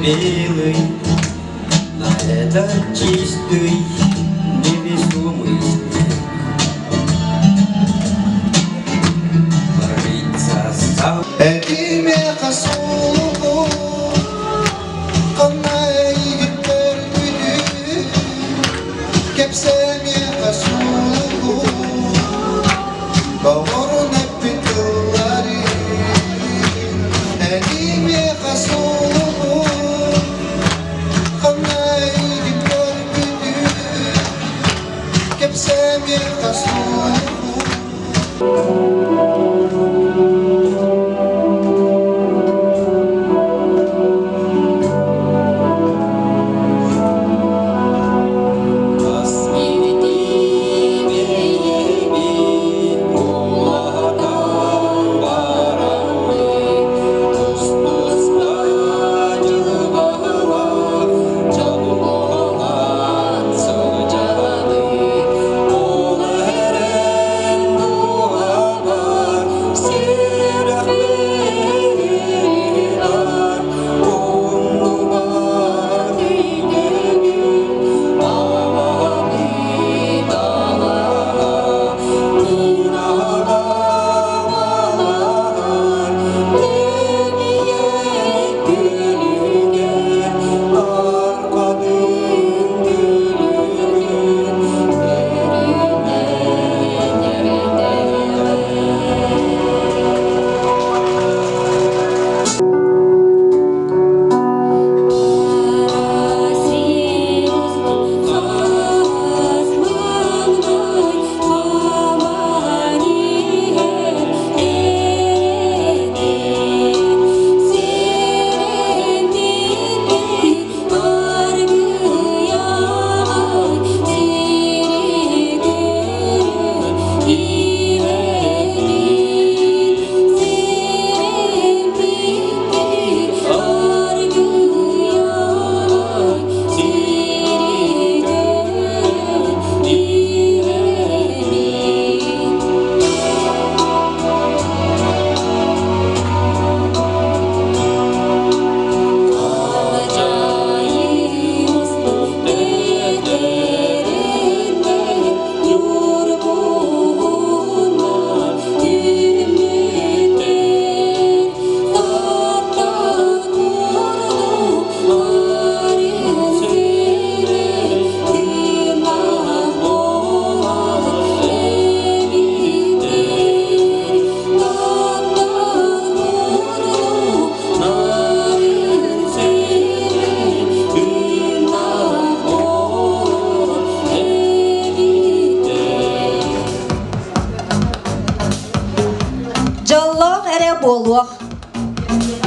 белый, на этот чистый невесомый снег. Ложится сам. Этиме хасулу, канай гиттер güdü, kepseme хасулу, bağırın hep bitılları. Etime хасулу, kanay gиттер güdü,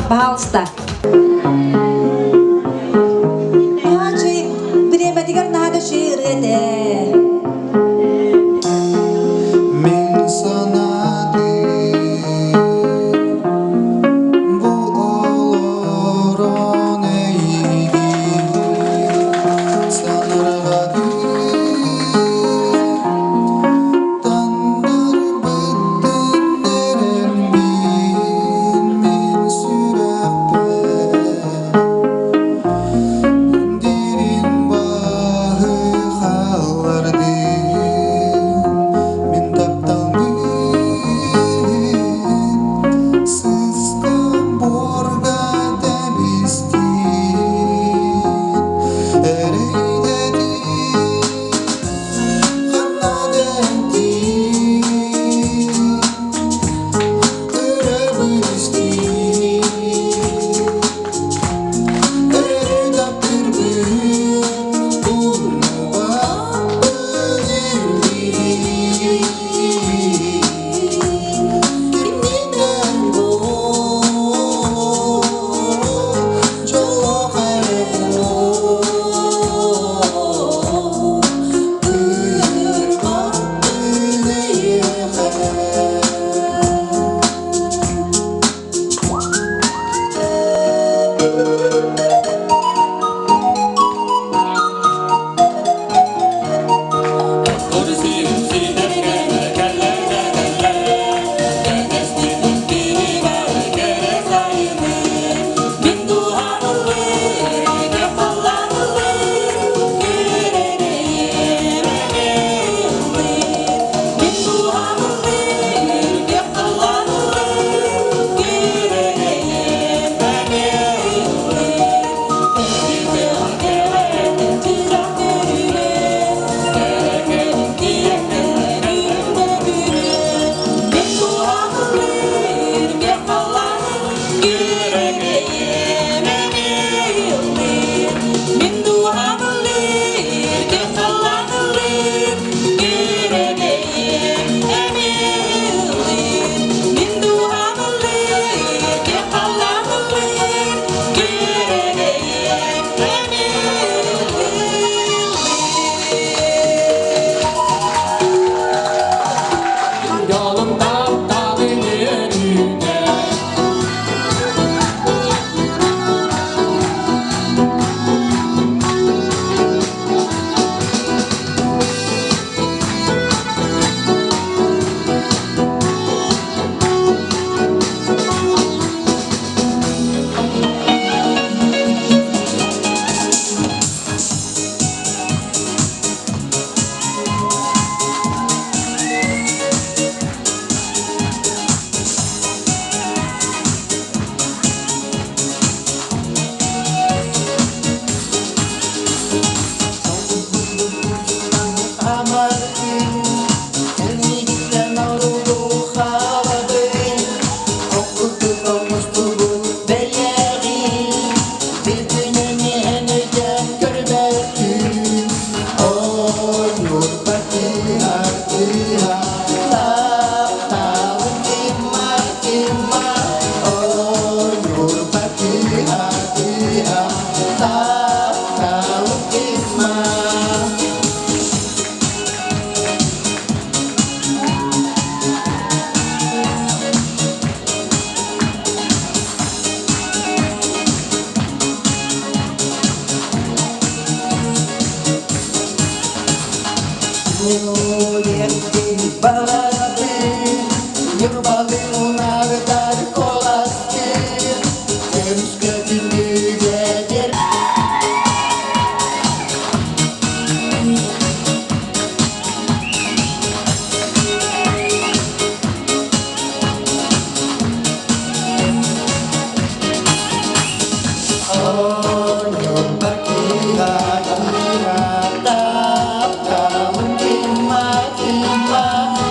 Пожалуйста. Время дигар надо ширете. Мен санадым бұл олорон эйги санарғадым тандар бүттендерін мен сүрәппе дирин бағы қаларды мен тапталдым сызған борға дәместен әрейдедім қанадәнден үрәбістен әрдап түрбін бұлнуға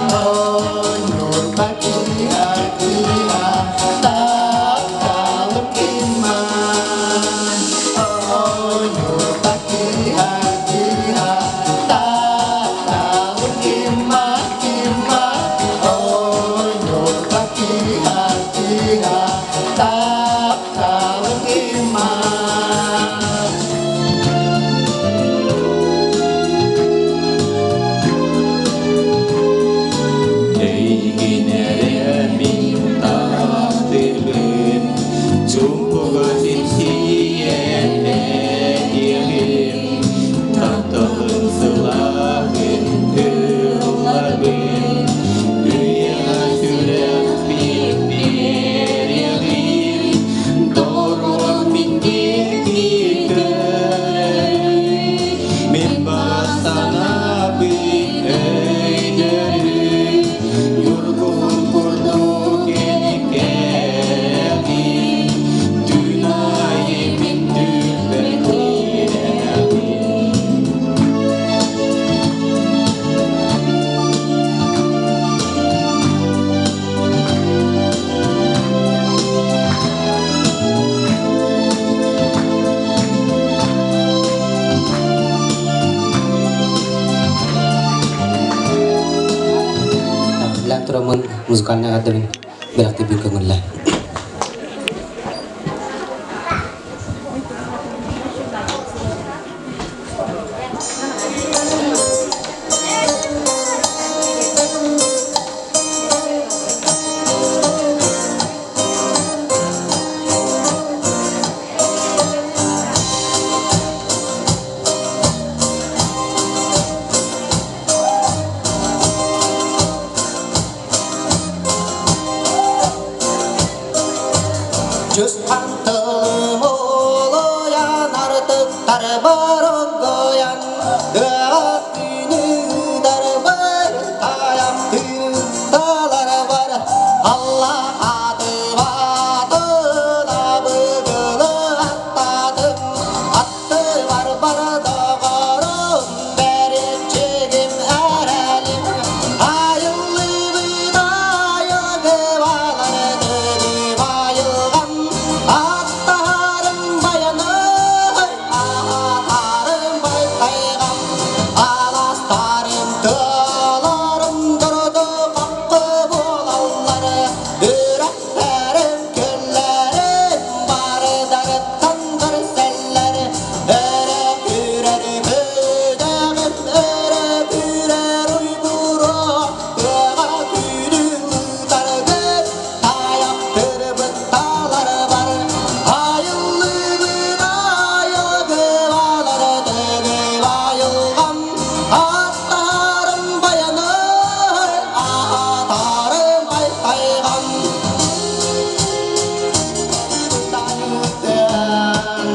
Oh программын музыкальный гадабин бәләкте бик көңелле. Just antım oloyan artıklar barongoyan Dağıtını darbar ayaklı dağlar var Allah adı adına bıgılı atladım Attı var bana dağarım berçegim erelim Ayıllı bir ayağı vardı ayılgan Atlarım bayanır, atarım baytaygan Alastarım dağlarım durdu kapı bulanları Yüreklerim küllerim var darıttan görselleri Örek yürer güdağım, örek yürer uyburu Dağ tüylü dargın, ayaktır bıttalar var Ayıllı bir ayağı vardı ayılgan Atlarım bayanır, atarım aytaygan Dayıdan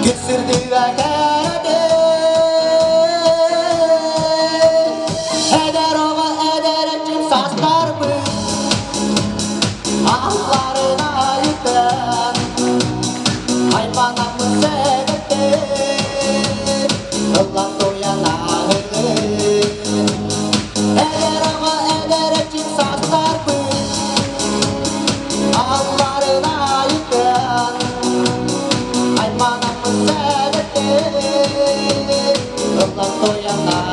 geçirdi ve keredi Eder oğa eder için sazlar bu Ahlarına yıkın Hayvanamı sevdi Allah doyana Eder ama eder için sazlar bu Ahlarına yıkın Hayvanamı sevdi Allah doyana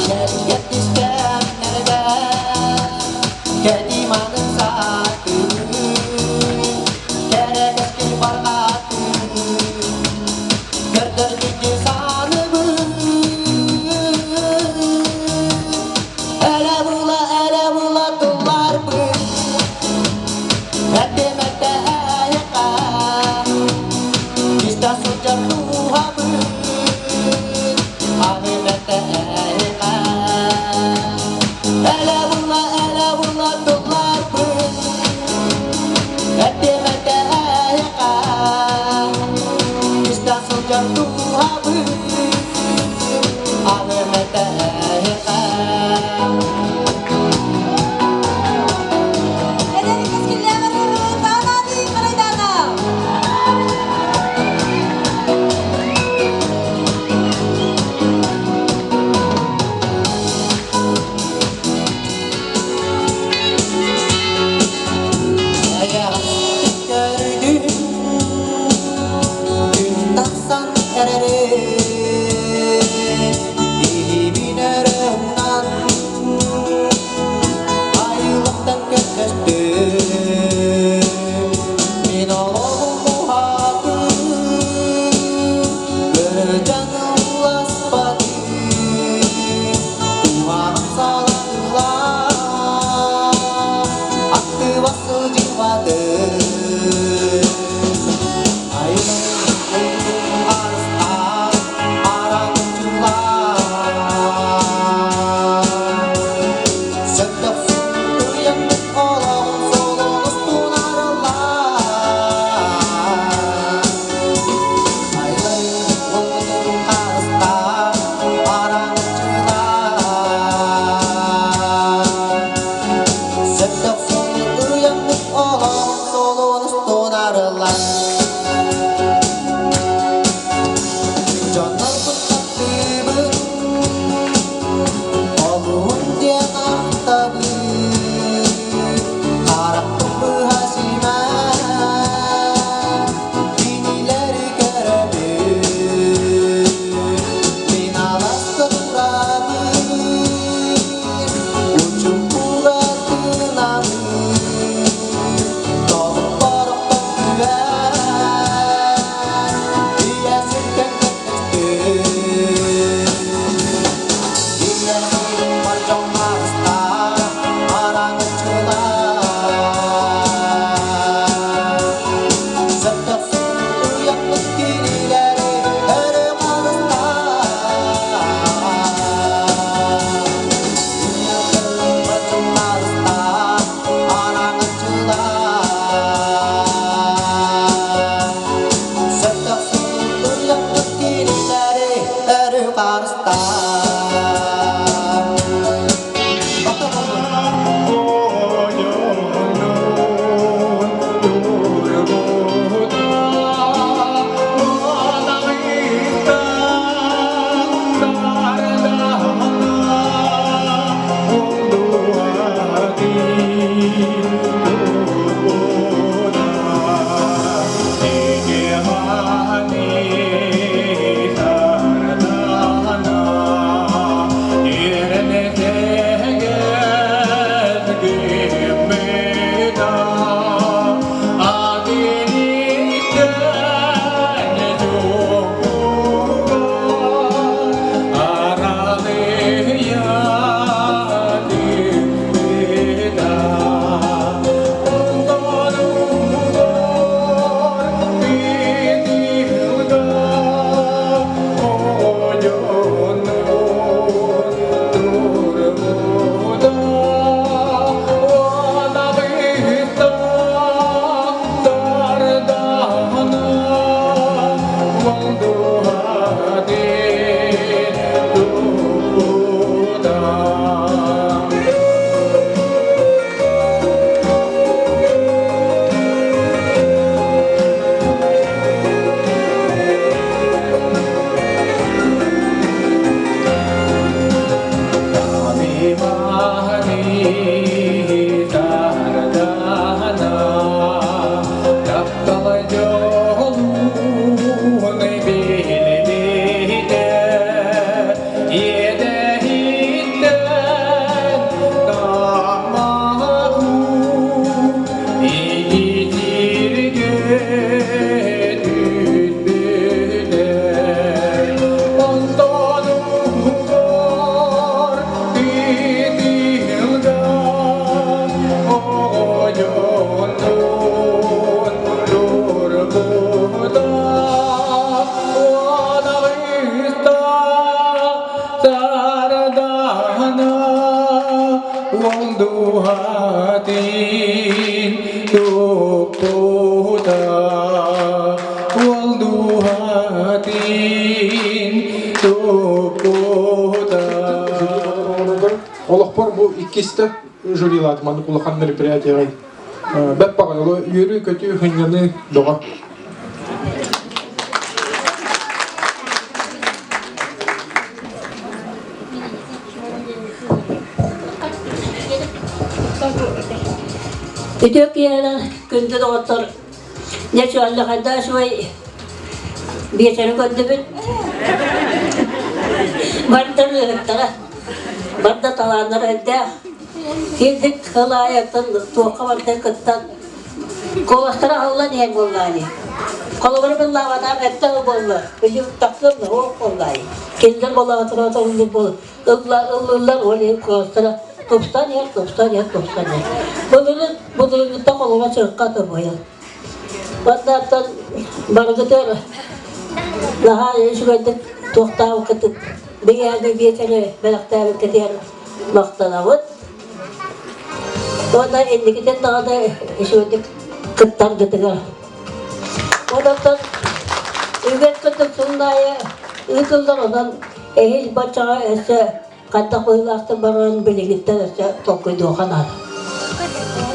Şeriat istem nerede? Kedimanın saati Gerek eski bargatı Gördürdük insanımı Ele bula tullar bu Mette mette ayaka Kita sejak Tuhan Ahimete ayaka Ele bula tullar bu Mette mette ayaka Kita sejak Tuhan Ahimete ayaka Ederim keskinliğe varırım. Dağına değil, bana dağına. Олохпор бу иккисте журилат маны кулахан мероприятия. Бәп пагалы йөрү көтү хынганы дога. Идёк яна күндө доктор. Нече алла хада шуй бечер көндүбүт. Бардыр Банда таланыр әдді, келдік қылайықтың туаққа барды күттін. Қоластыра алған ең болғаны. Қолығыр бір лавадан әтті болғы. Өзі ұттақсың оқ болғаны. Келдер болаға тұра бол. Ұлылар олайым қоластыра. Тұпстан ек. Бұдырғытта қолыға шығыққа тұрмайын. Банда аттан барғытыр. Наға еш көндік тоқтауы күтіп. Бияғы бетері бәліқтәуі кәдер мақтанауыд. Онда әндікетен дағадаешуендік күттар күтігір. Ондан үгет күттік сұндайы үтілдір одан әйіл бачаға әсі қанда қойылақты барған білігіттен әсі тоққойды оған ады.